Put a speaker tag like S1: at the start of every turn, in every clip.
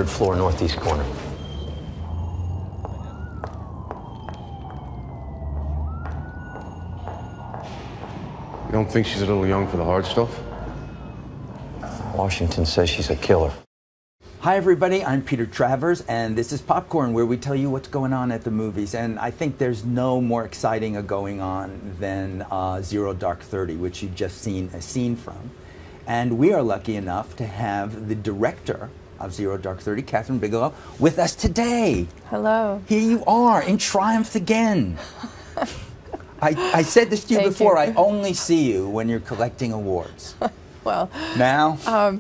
S1: third floor, northeast corner.
S2: You don't think she's a little young for the hard stuff?
S1: Washington says she's a killer.
S3: Hi everybody, I'm Peter Travers, and this is Popcorn, where we tell you what's going on at the movies. And I think there's no more exciting a going on than Zero Dark Thirt, which you've just seen a scene from. And we are lucky enough to have the director of Zero Dark Thirt, Kathryn Bigelow, with us today.
S4: Hello.
S3: Here you are, in triumph again. I said this to you before, I only see you when you're collecting awards.
S4: Well,
S3: now?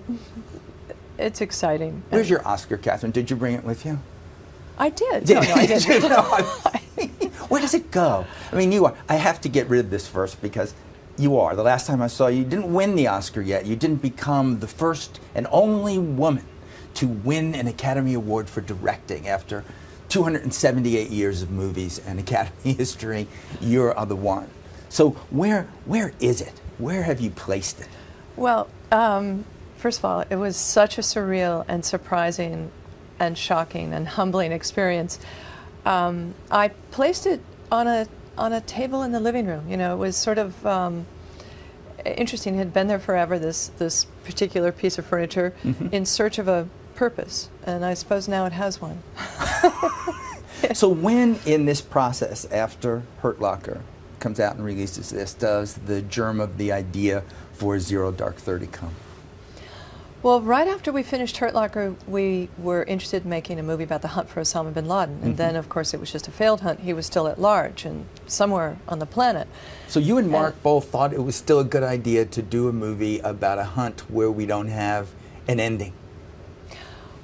S4: It's exciting.
S3: Where's your Oscar, Kathryn? Did you bring it with you?
S4: I did. No, I didn't.
S3: Where does it go? I mean, you are. I have to get rid of this first because you are. The last time I saw you, you didn't win the Oscar yet. You didn't become the first and only woman to win an Academy Award for directing after 278 years of movies and Academy history. You're the one. So where is it? Where have you placed it?
S4: Well, first of all, it was such a surreal and surprising and shocking and humbling experience. I placed it on a table in the living room. You know, it was sort of interesting. It had been there forever, this particular piece of furniture, in search of a purpose, and I suppose now it has one.
S3: So when in this process, after Hurt Locker comes out and releases this, does the germ of the idea for Zero Dark Thirt come?
S4: Well, right after we finished Hurt Locker, we were interested in making a movie about the hunt for Osama bin Laden. And then, of course, it was just a failed hunt. He was still at large and somewhere on the planet.
S3: So you and Mark both thought it was still a good idea to do a movie about a hunt where we don't have an ending.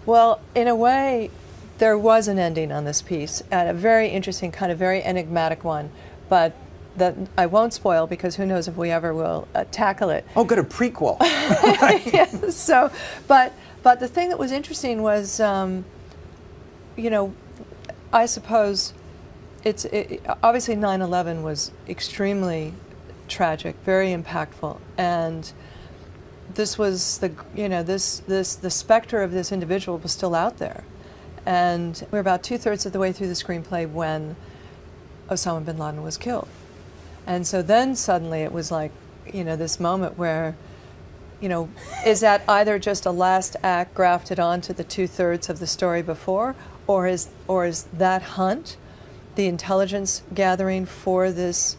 S4: Well, in a way, there was an ending on this piece, and a very interesting, kind of very enigmatic one, but that I won't spoil because who knows if we ever will tackle it.
S3: Oh, good, a prequel.
S4: Yes, so, but the thing that was interesting was, you know, I suppose obviously 9/11 was extremely tragic, very impactful, and this was the specter of this individual was still out there, and we're about 2/3 of the way through the screenplay when Osama bin Laden was killed. And so then suddenly it was like, you know, this moment where, you know, is that either just a last act grafted onto the 2/3 of the story before, or is that hunt, the intelligence gathering for this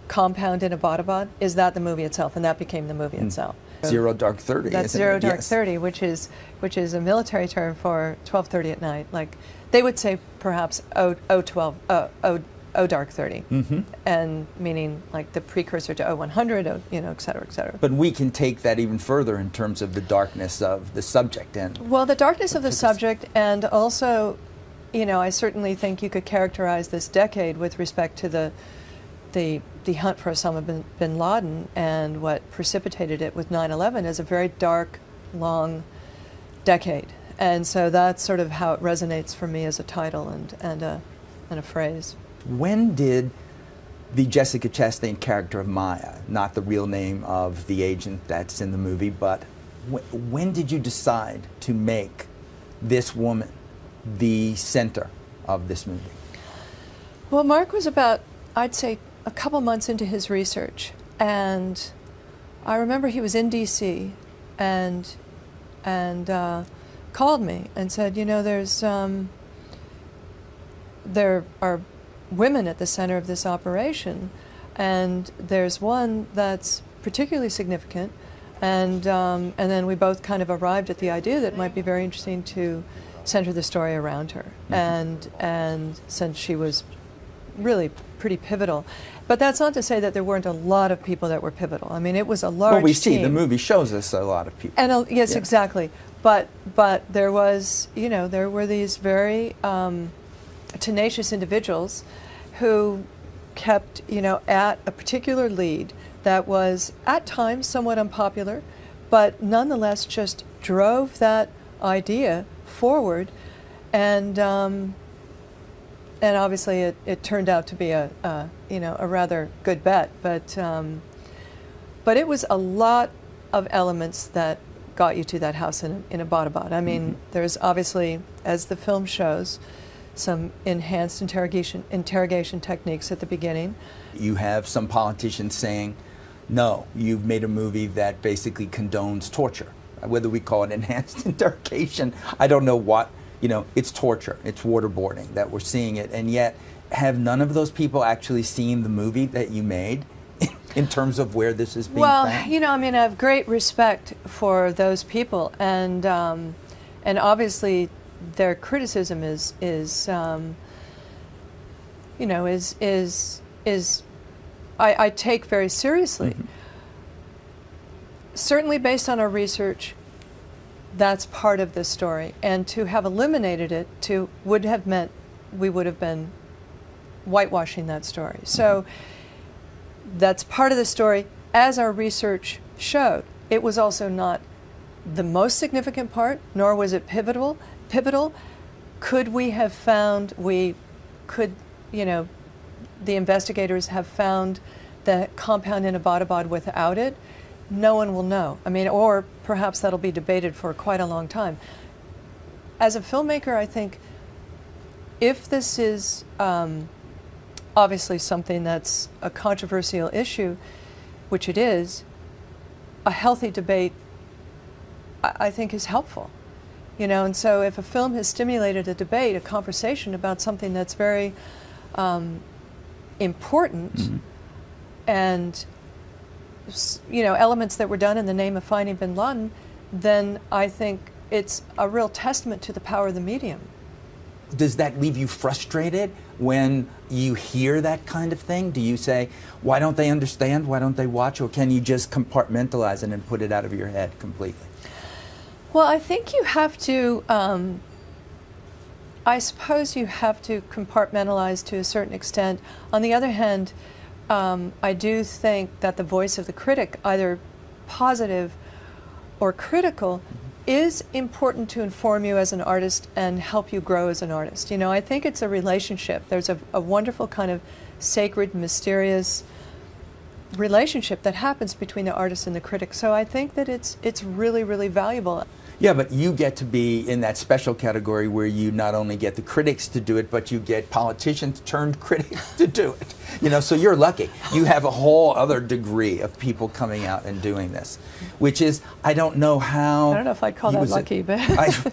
S4: compound in Abbottabad, is that the movie itself? And that became the movie itself.
S3: Zero Dark Thirt.
S4: That's Zero Dark Thirt, which is a military term for 12:30 at night. Like they would say perhaps O Dark 30, and meaning like the precursor to O100, you know, et cetera, et cetera.
S3: But we can take that even further in terms of the darkness of the subject.
S4: Well, the darkness of the subject, and also, you know, I certainly think you could characterize this decade with respect to the hunt for Osama bin Laden and what precipitated it with 9/11 as a very dark, long decade. And so that's sort of how it resonates for me as a title and a phrase.
S3: When did the Jessica Chastain character of Maya, not the real name of the agent that's in the movie, but when did you decide to make this woman the center of this movie?
S4: Well, Mark was about, I'd say, a couple months into his research, and I remember he was in D.C. and called me and said, you know, there are women at the center of this operation, and there's one that's particularly significant, and then we both kind of arrived at the idea that it might be very interesting to center the story around her, and since she was really pretty pivotal. But that's not to say that there weren't a lot of people that were pivotal. I mean, it was a large
S3: Well, we see,
S4: team.
S3: the movie shows us a lot of people.
S4: And yes, exactly. But there was, you know, there were these very tenacious individuals who kept, you know, at a particular lead that was at times somewhat unpopular, but nonetheless just drove that idea forward, and obviously it turned out to be a rather good bet, but it was a lot of elements that got you to that house in Abbottabad. I mean, there's obviously, as the film shows, some enhanced interrogation techniques at the beginning.
S3: You have some politicians saying, no, you've made a movie that basically condones torture. Whether we call it enhanced interrogation, I don't know what, you know, it's torture, it's waterboarding that we're seeing it, and yet have none of those people actually seen the movie that you made in terms of where this is being found?
S4: You know, I mean, I have great respect for those people, and obviously their criticism is you know, I take very seriously.
S3: Mm-hmm.
S4: Certainly based on our research, that's part of the story, and to have eliminated it would have meant we would have been whitewashing that story. So that's part of the story. As our research showed, it was also not the most significant part, nor was it pivotal. Could we have found, you know, the investigators have found the compound in Abbottabad without it? No one will know. I mean, or perhaps that'll be debated for quite a long time. As a filmmaker, I think if this is obviously something that's a controversial issue, which it is, a healthy debate, I think, is helpful. You know, and so if a film has stimulated a debate, a conversation about something that's very important, and, you know, elements that were done in the name of finding bin Laden, then I think it's a real testament to the power of the medium.
S3: Does that leave you frustrated when you hear that kind of thing? Do you say, why don't they understand? Why don't they watch? Or can you just compartmentalize it and put it out of your head completely?
S4: Well, I think you have to, I suppose you have to compartmentalize to a certain extent. On the other hand, I do think that the voice of the critic, either positive or critical, is important to inform you as an artist and help you grow as an artist. You know, I think it's a relationship. There's a wonderful kind of sacred, mysterious relationship that happens between the artist and the critic. So I think that it's really, really valuable.
S3: Yeah, but you get to be in that special category where you not only get the critics to do it, but you get politicians turned critics to do it. You know, so you're lucky. You have a whole other degree of people coming out and doing this, which is, I don't know how...
S4: I don't know if I'd call that lucky, but...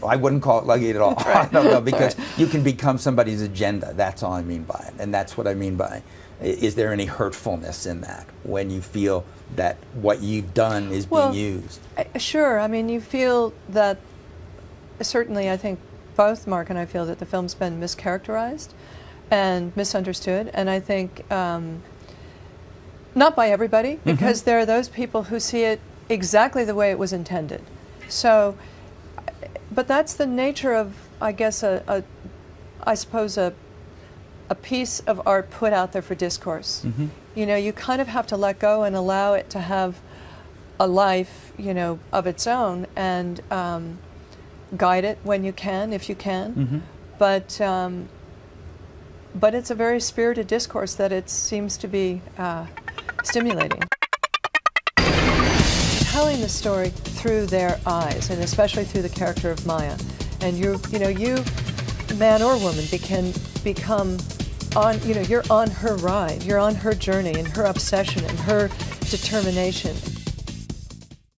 S3: I wouldn't call it lucky at all.
S4: Right.
S3: I don't know, because you can become somebody's agenda. That's all I mean by it. And that's what I mean by, is there any hurtfulness in that when you feel that what you've done is being used?
S4: Sure. I mean, you feel that, certainly I think both Mark and I feel that the film's been mischaracterized and misunderstood, and I think not by everybody, because there are those people who see it exactly the way it was intended. So, but that's the nature of, I guess, I suppose a piece of art put out there for discourse. You know, you kind of have to let go and allow it to have a life, you know, of its own, and guide it when you can, if you can. But it's a very spirited discourse that it seems to be stimulating. Telling the story through their eyes, and especially through the character of Maya, and you know, you, man or woman, can become on, you know, you're on her ride, you're on her journey and her obsession and her determination.